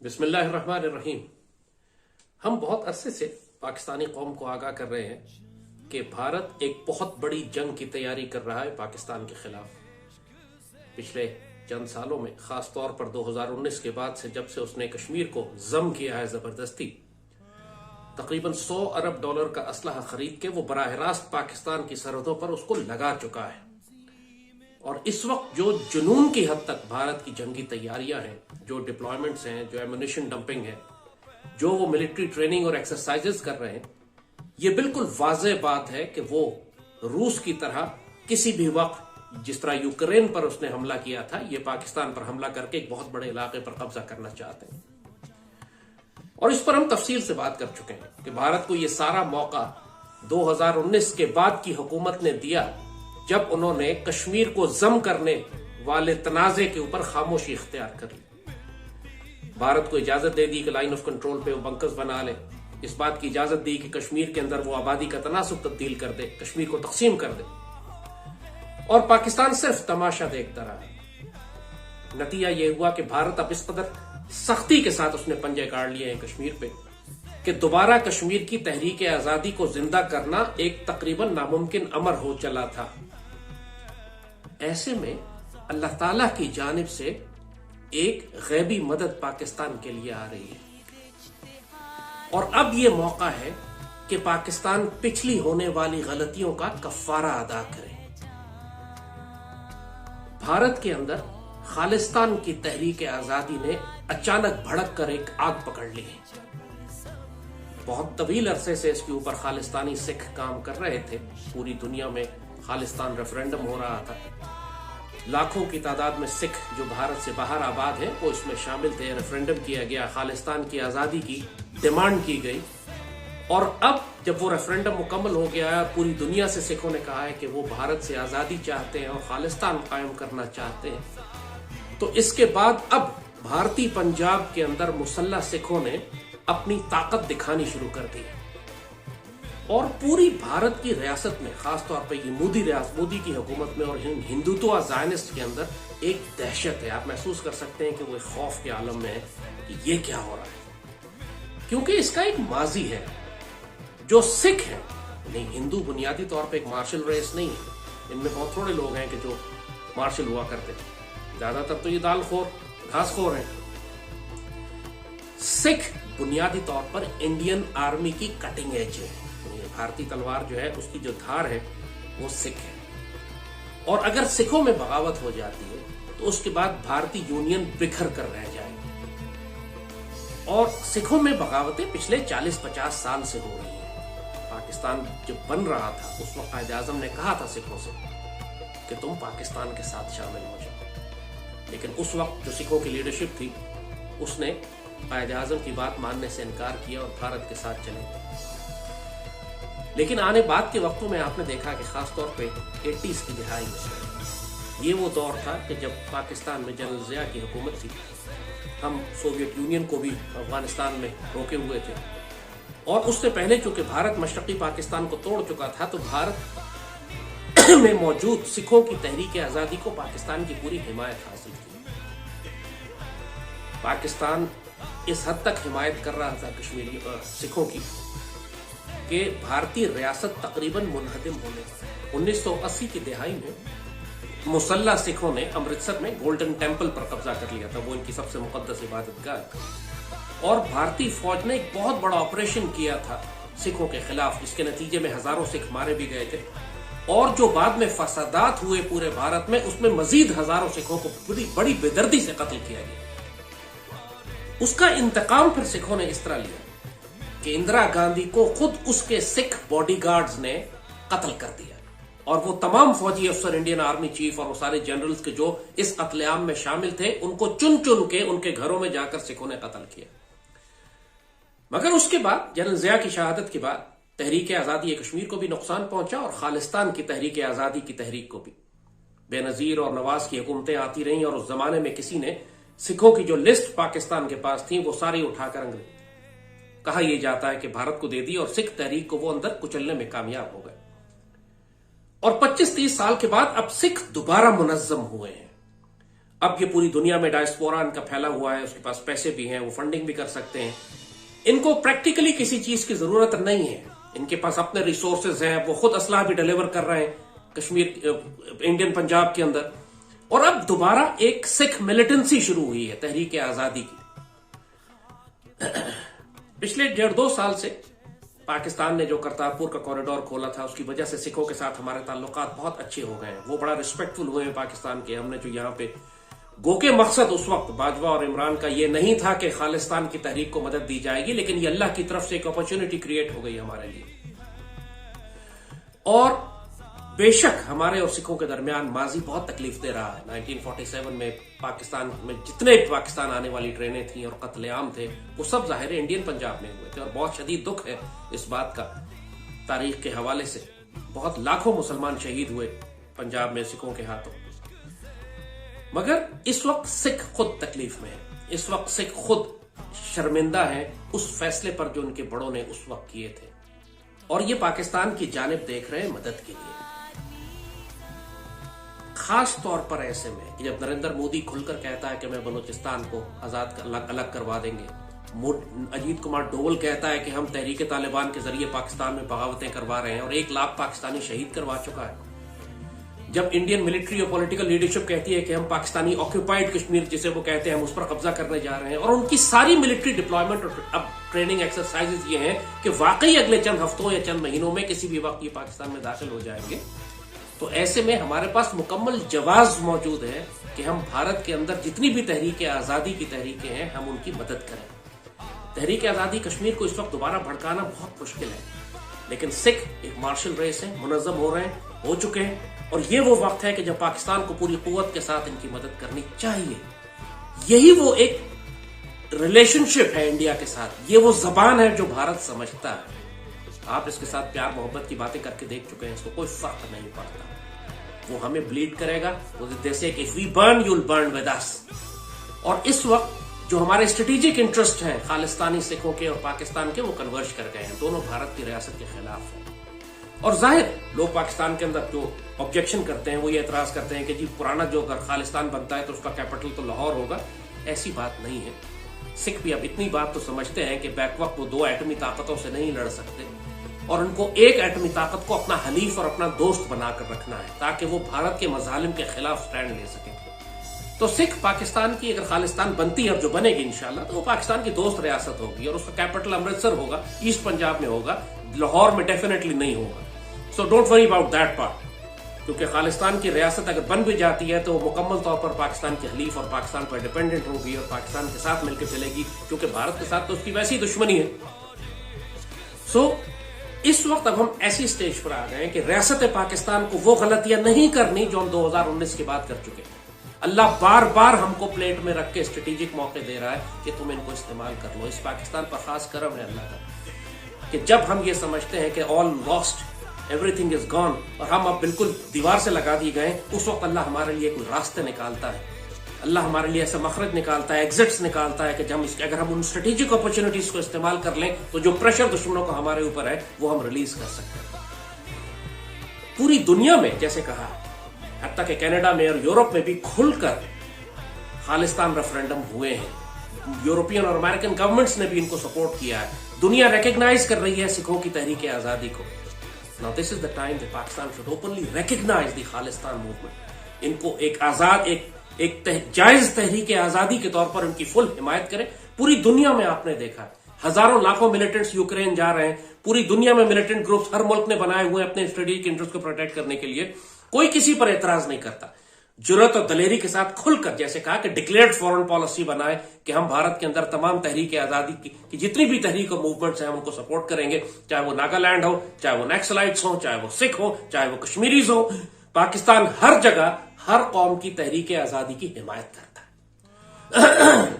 بسم اللہ الرحمن الرحیم۔ ہم بہت عرصے سے پاکستانی قوم کو آگاہ کر رہے ہیں کہ بھارت ایک بہت بڑی جنگ کی تیاری کر رہا ہے پاکستان کے خلاف۔ پچھلے چند سالوں میں، خاص طور پر 2019 کے بعد سے، جب سے اس نے کشمیر کو ضم کیا ہے زبردستی، تقریباً $100 ارب کا اسلحہ خرید کے وہ براہ راست پاکستان کی سرحدوں پر اس کو لگا چکا ہے۔ اور اس وقت جو جنون کی حد تک بھارت کی جنگی تیاریاں ہیں، جو ڈپلائمنٹس ہیں، جو ایمونیشن ڈمپنگ ہے، جو وہ ملٹری ٹریننگ اور ایکسرسائزز کر رہے ہیں، یہ بالکل واضح بات ہے کہ وہ روس کی طرح کسی بھی وقت، جس طرح یوکرین پر اس نے حملہ کیا تھا، یہ پاکستان پر حملہ کر کے ایک بہت بڑے علاقے پر قبضہ کرنا چاہتے ہیں۔ اور اس پر ہم تفصیل سے بات کر چکے ہیں کہ بھارت کو یہ سارا موقع 2019 کے بعد کی حکومت نے دیا، جب انہوں نے کشمیر کو ضم کرنے والے تنازع کے اوپر خاموشی اختیار کر لی۔ بھارت کو اجازت دے دی کہ لائن آف کنٹرول پہ وہ بنکرز بنا لے، اس بات کی اجازت دی کہ کشمیر کے اندر وہ آبادی کا تناسب تبدیل کر دے، کشمیر کو تقسیم کر دے، اور پاکستان صرف تماشا دیکھتا رہا۔ نتیجہ یہ ہوا کہ بھارت اب اس قدر سختی کے ساتھ اس نے پنجے کاٹ لیے ہیں کشمیر پہ کہ دوبارہ کشمیر کی تحریک آزادی کو زندہ کرنا ایک تقریباً ناممکن امر ہو چلا تھا۔ ایسے میں اللہ تعالیٰ کی جانب سے ایک غیبی مدد پاکستان کے لیے آ رہی ہے، اور اب یہ موقع ہے کہ پاکستان پچھلی ہونے والی غلطیوں کا کفارہ ادا کرے۔ بھارت کے اندر خالصتان کی تحریک آزادی نے اچانک بھڑک کر ایک آگ پکڑ لی ہے۔ بہت طویل عرصے سے اس کے اوپر خالصتانی سکھ کام کر رہے تھے۔ پوری دنیا میں خالصتان ریفرنڈم ہو رہا تھا، لاکھوں کی تعداد میں سکھ جو بھارت سے باہر آباد ہیں وہ اس میں شامل تھے، ریفرنڈم کیا گیا، خالصتان کی آزادی کی ڈیمانڈ کی گئی۔ اور اب جب وہ ریفرنڈم مکمل ہو گیا ہے اور پوری دنیا سے سکھوں نے کہا ہے کہ وہ بھارت سے آزادی چاہتے ہیں اور خالصتان قائم کرنا چاہتے ہیں، تو اس کے بعد اب بھارتی پنجاب کے اندر مسلح سکھوں نے اپنی طاقت دکھانی شروع کر دی، اور پوری بھارت کی ریاست میں، خاص طور پہ یہ مودی کی حکومت میں اور ہندوتوا زائنسٹ کے اندر ایک دہشت ہے۔ آپ محسوس کر سکتے ہیں کہ وہ ایک خوف کے عالم میں ہے کہ یہ کیا ہو رہا ہے، کیونکہ اس کا ایک ماضی ہے۔ جو سکھ ہیں، نہیں، ہندو بنیادی طور پہ ایک مارشل ریس نہیں ہے، ان میں بہت تھوڑے لوگ ہیں کہ جو مارشل ہوا کرتے ہیں، زیادہ تر تو یہ دال خور، گھاس خور ہیں۔ سکھ بنیادی طور پر انڈین آرمی کی کٹنگ ایج ہے، بھارتی تلوار جو ہے اس کی جو دھار ہے وہ سکھ ہے، اور اگر سکھوں میں بغاوت ہو جاتی ہے تو اس کے بعد بھارتی یونین بکھر کر رہ جائے گی۔ اور سکھوں میں بغاوتیں پچھلے 40-50 سال سے ہو رہی ہیں۔ پاکستان جب بن رہا تھا اس وقت قائد اعظم نے کہا تھا سکھوں سے کہ تم پاکستان کے ساتھ شامل ہو جاؤ، لیکن اس وقت جو سکھوں کی لیڈرشپ تھی اس نے قائد اعظم کی بات ماننے سے انکار کیا اور بھارت کے ساتھ چلے گئے۔ لیکن آنے بعد کے وقتوں میں آپ نے دیکھا کہ خاص طور پہ 80s کی دہائی میں یہ وہ دور تھا کہ جب پاکستان میں جنرل ضیاء کی حکومت تھی، ہم سوویت یونین کو بھی افغانستان میں روکے ہوئے تھے، اور اس سے پہلے چونکہ بھارت مشرقی پاکستان کو توڑ چکا تھا تو بھارت میں موجود سکھوں کی تحریک آزادی کو پاکستان کی پوری حمایت حاصل تھی۔ پاکستان اس حد تک حمایت کر رہا تھا کشمیری سکھوں کی کہ بھارتی ریاست تقریباً منہدم ہونے پر 1980 کی دہائی میں مسلح سکھوں نے امرتسر میں گولڈن ٹیمپل پر قبضہ کر لیا تھا، وہ ان کی سب سے مقدس عبادت گاہ، اور بھارتی فوج نے ایک بہت بڑا آپریشن کیا تھا سکھوں کے خلاف، جس کے نتیجے میں ہزاروں سکھ مارے بھی گئے تھے، اور جو بعد میں فسادات ہوئے پورے بھارت میں، اس میں مزید ہزاروں سکھوں کو بڑی بے دردی سے قتل کیا گیا۔ اس کا انتقام پھر سکھوں نے اس طرح لیا کہ اندرا گاندھی کو خود اس کے سکھ باڈی گارڈز نے قتل کر دیا، اور وہ تمام فوجی افسر، انڈین آرمی چیف اور وہ سارے جنرلز کے جو اس قتل عام میں شامل تھے، ان کو چن چن کے ان کے گھروں میں جا کر سکھوں نے قتل کیا۔ مگر اس کے بعد جنرل ضیاء کی شہادت کے بعد تحریک آزادی کشمیر کو بھی نقصان پہنچا، اور خالصتان کی تحریک آزادی کی تحریک کو بھی۔ بے نظیر اور نواز کی حکومتیں آتی رہیں، اور اس زمانے میں کسی نے سکھوں کی جو لسٹ پاکستان کے پاس تھی وہ ساری اٹھا کر کہا یہ جاتا ہے کہ بھارت کو دے دی، اور سکھ تحریک کو وہ اندر کچلنے میں کامیاب ہو گئے۔ اور 25-30 سال کے بعد اب سکھ دوبارہ منظم ہوئے ہیں، اب یہ پوری دنیا میں ڈائسپورا ان کا پھیلا ہوا ہے، اس کے پاس پیسے بھی ہیں، وہ فنڈنگ بھی کر سکتے ہیں، ان کو پریکٹیکلی کسی چیز کی ضرورت نہیں ہے، ان کے پاس اپنے ریسورسز ہیں، وہ خود اسلحہ بھی ڈیلیور کر رہے ہیں کشمیر انڈین پنجاب کے اندر. اور اب دوبارہ ایک سکھ ملیٹنسی شروع ہوئی ہے تحریک آزادی کی. پچھلے 1.5-2 سال سے پاکستان نے جو کرتارپور کا کوریڈور کھولا تھا، اس کی وجہ سے سکھوں کے ساتھ ہمارے تعلقات بہت اچھے ہو گئے ہیں، وہ بڑا ریسپیکٹفل ہوئے ہیں پاکستان کے. ہم نے جو یہاں پہ گو کے مقصد اس وقت باجوہ اور عمران کا یہ نہیں تھا کہ خالصتان کی تحریک کو مدد دی جائے گی، لیکن یہ اللہ کی طرف سے ایک اپرچونٹی کریٹ ہو گئی ہمارے لیے. اور بے شک ہمارے اور سکھوں کے درمیان ماضی بہت تکلیف دے رہا ہے. 1947 میں پاکستان میں جتنے پاکستان آنے والی ٹرینیں تھیں اور قتل عام تھے، وہ سب ظاہر انڈین پنجاب میں ہوئے تھے، اور بہت شدید دکھ ہے اس بات کا. تاریخ کے حوالے سے بہت لاکھوں مسلمان شہید ہوئے پنجاب میں سکھوں کے ہاتھوں. مگر اس وقت سکھ خود تکلیف میں ہے، اس وقت سکھ خود شرمندہ ہیں اس فیصلے پر جو ان کے بڑوں نے اس وقت کیے تھے، اور یہ پاکستان کی جانب دیکھ رہے ہیں مدد کے لیے. خاص طور پر ایسے میں کہ جب نریندر مودی کھل کر کہتا ہے کہ میں بلوچستان کو آزاد الگ کروا دیں گے، اجیت کمار ڈوول کہتا ہے کہ ہم تحریک طالبان کے ذریعے پاکستان میں بغاوتیں کروا رہے ہیں اور 1 لاکھ پاکستانی شہید کروا چکا ہے، جب انڈین ملٹری اور پولیٹیکل لیڈرشپ کہتی ہے کہ ہم پاکستانی آکوپائیڈ کشمیر جسے وہ کہتے ہیں ہم اس پر قبضہ کرنے جا رہے ہیں، اور ان کی ساری ملٹری ڈپلائمنٹ اور اب ٹریننگ ایکسرسائزز یہ ہیں کہ واقعی اگلے چند ہفتوں یا چند مہینوں میں کسی بھی وقت یہ پاکستان میں داخل ہو جائیں گے، تو ایسے میں ہمارے پاس مکمل جواز موجود ہے کہ ہم بھارت کے اندر جتنی بھی تحریک آزادی کی تحریکیں ہیں ہم ان کی مدد کریں. تحریک آزادی کشمیر کو اس وقت دوبارہ بھڑکانا بہت مشکل ہے، لیکن سکھ ایک مارشل ریس ہے، منظم ہو رہے ہیں، ہو چکے ہیں، اور یہ وہ وقت ہے کہ جب پاکستان کو پوری قوت کے ساتھ ان کی مدد کرنی چاہیے. یہی وہ ایک ریلیشن شپ ہے انڈیا کے ساتھ، یہ وہ زبان ہے جو بھارت سمجھتا ہے. آپ اس کے ساتھ پیار محبت کی باتیں کر کے دیکھ چکے ہیں، اس کو کوئی فرق نہیں پڑتا. وہ ہمیں بلیڈ کرے گا، وہ جیسے کہ if we burn you'll burn with us. اور اس وقت جو ہمارے اسٹریٹجک انٹرسٹ ہیں خالصتانی سکھوں کے اور پاکستان کے، وہ کنورج کر گئے ہیں، دونوں بھارت کی ریاست کے خلاف ہیں. اور ظاہر لوگ پاکستان کے اندر جو آبجیکشن کرتے ہیں وہ یہ اعتراض کرتے ہیں کہ جی پرانا جو اگر خالصتان بنتا ہے تو اس کا کیپٹل تو لاہور ہوگا. ایسی بات نہیں ہے. سکھ بھی اب اتنی بات تو سمجھتے ہیں کہ بیک وقت وہ 2 ایٹمی طاقتوں سے نہیں لڑ سکتے، اور ان کو ایک ایٹمی طاقت کو اپنا حلیف اور اپنا دوست بنا کر رکھنا ہے تاکہ وہ بھارت کے مظالم کے خلاف سٹینڈ لے سکیں. تو سکھ پاکستان کی اگر خالصتان بنتی ہے اور جو بنے گی انشاءاللہ، تو وہ پاکستان کی دوست ریاست ہوگی، اور اس کا کیپٹل امرتسر ہوگا، ایسٹ پنجاب میں ہوگا، لاہور میں ڈیفینیٹلی نہیں ہوگا. So don't worry about that part, کیونکہ خالصتان کی ریاست اگر بن بھی جاتی ہے تو وہ مکمل طور پر پاکستان کے حلیف اور پاکستان پر ڈیپینڈنٹ ہوگی اور پاکستان کے ساتھ مل کے چلے گی، کیونکہ بھارت کے ساتھ تو اس کی ویسی دشمنی ہے. سو اس وقت اب ہم ایسی سٹیج پر آ گئے کہ ریاست پاکستان کو وہ غلطیاں نہیں کرنی جو ہم 2019 کے بعد کر چکے ہیں. اللہ بار بار ہم کو پلیٹ میں رکھ کے اسٹریٹجک موقع دے رہا ہے کہ تم ان کو استعمال کر لو. اس پاکستان پر خاص کرم ہے اللہ کا کہ جب ہم یہ سمجھتے ہیں کہ all lost, everything is gone, اور ہم اب بالکل دیوار سے لگا دیے گئے، اس وقت اللہ ہمارے لیے کوئی راستے نکالتا ہے، اللہ ہمارے لیے ایسا مخرج نکالتا ہے، ایگزٹس نکالتا ہے کہ اگر ہم ان اسٹریٹجک اپرچونٹیز کو استعمال کر لیں تو جو پریشر دشمنوں کو ہمارے اوپر ہے وہ ہم ریلیز کر سکتے ہیں. پوری دنیا میں جیسے کہا، حتیٰ کہ کینیڈا میں اور یورپ میں بھی کھل کر خالصتان ریفرینڈم ہوئے ہیں، یورپین اور امریکن گورنمنٹس نے بھی ان کو سپورٹ کیا ہے. دنیا ریکگنائز کر رہی ہے سکھوں کی تحریک آزادی کو. Now this is the time that Pakistan should openly recognize the Khalistan movement. ان کو ایک آزاد ایک جائز تحریک آزادی کے طور پر ان کی فل حمایت کرے. پوری دنیا میں آپ نے دیکھا ہزاروں لاکھوں ملیٹنٹس یوکرین جا رہے ہیں، پوری دنیا میں ملیٹنٹ گروپس ہر ملک نے بنائے ہوئے اپنے اسٹریٹجک انٹرسٹ کو پروٹیکٹ کرنے کے لیے. کوئی کسی پر اعتراض نہیں کرتا. جرأت اور دلیری کے ساتھ کھل کر جیسے کہا کہ ڈکلیئرڈ فورن پالیسی بنائے کہ ہم بھارت کے اندر تمام تحریک آزادی کی جتنی بھی تحریک اور موومنٹس ہیں ہم ان کو سپورٹ کریں گے، چاہے وہ ناگالینڈ ہو، چاہے وہ نیکسلائٹس ہوں، چاہے وہ سکھ ہو، چاہے وہ کشمیریز ہو. پاکستان ہر جگہ ہر قوم کی تحریک آزادی کی حمایت کرتا ہے.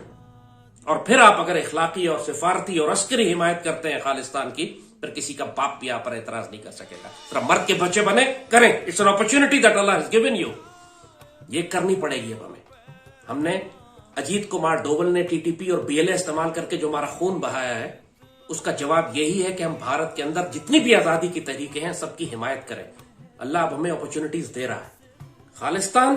اور پھر آپ اگر اخلاقی اور سفارتی اور عسکری حمایت کرتے ہیں خالصتان کی، پھر کسی کا باپ بھی آپ پر اعتراض نہیں کر سکے گا. ذرا مرد کے بچے بنے، کریں. It's an opportunity that Allah has given you. یہ کرنی پڑے گی اب ہمیں. ہم نے اجیت کمار ڈوول نے TTP اور BLA استعمال کر کے جو ہمارا خون بہایا ہے، اس کا جواب یہی ہے کہ ہم بھارت کے اندر جتنی بھی آزادی کی تحریکیں ہیں سب کی حمایت کریں. اللہ اب ہمیں اپرچونٹیز دے رہا ہے. Khalistan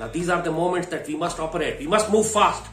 Now these are the moments that we must operate, we must move fast।